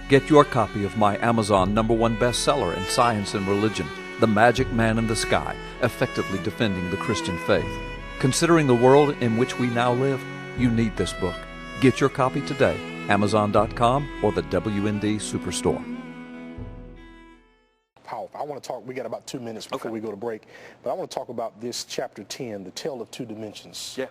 Get your copy of my Amazon #1 bestseller in Science and Religion, The Magic Man in the Sky, Effectively Defending the Christian Faith. Considering the world in which we now live, you need this book. Get your copy today, Amazon.com or the WND Superstore. Powerful. I want to talk, we got about 2 minutes before we go to break, but I want to talk about this chapter 10, The Tale of Two Dimensions. Yeah.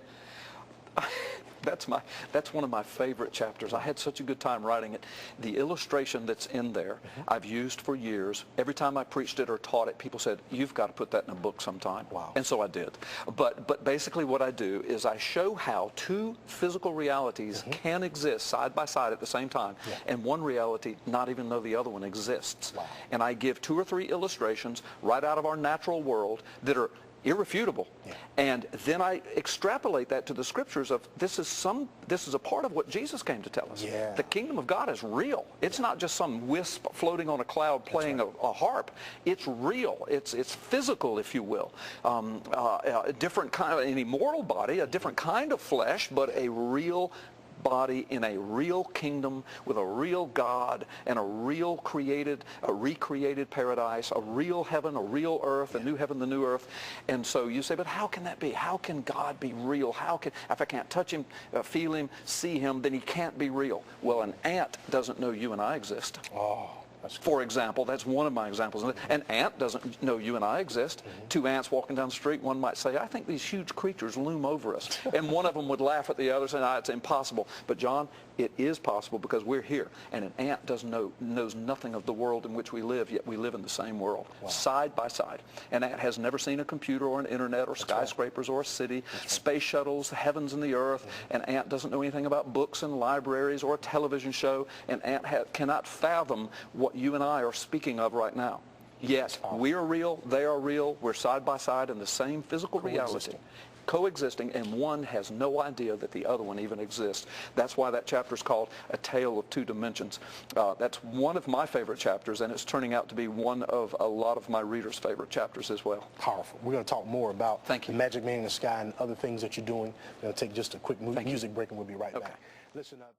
That's one of my favorite chapters. I had such a good time writing it. The illustration that's in there, I've used for years. Every time I preached it or taught it, people said, "You've got to put that in a book sometime." Wow. And so I did. But basically what I do is I show how two physical realities can exist side by side at the same time, and one reality not even know the other one exists. Wow. And I give 2 or 3 illustrations right out of our natural world that are irrefutable. And then I extrapolate that to the scriptures of this is a part of what Jesus came to tell us. The kingdom of God is real. It's not just some wisp floating on a cloud playing a harp. It's real. It's physical, if you will. A different kind of an immortal body, a different kind of flesh, but a real body in a real kingdom with a real God and a real recreated paradise, a real heaven, a real earth, a new heaven, the new earth. And so you say, but how can that be? How can God be real? If I can't touch him, feel him, see him, then he can't be real. Well, an ant doesn't know you and I exist. For example, that's one of my examples. An ant doesn't know you and I exist. 2 ants walking down the street, one might say, "I think these huge creatures loom over us." And one of them would laugh at the other saying, "It's impossible." But John, it is possible because we're here. And an ant knows nothing of the world in which we live, yet we live in the same world, side by side. An ant has never seen a computer or an internet or skyscrapers or a city, space shuttles, the heavens and the earth. An ant doesn't know anything about books and libraries or a television show. An ant cannot fathom what you and I are speaking of right now. Yet we are real, they are real, we're side by side in the same physical reality, coexisting, and one has no idea that the other one even exists. That's why that chapter is called A Tale of Two Dimensions. That's one of my favorite chapters, and it's turning out to be one of a lot of my readers' favorite chapters as well. Powerful. We're going to talk more about the Magic Man in the Sky and other things that you're doing. We're going to take just a quick music break, and we'll be right back. Listen up.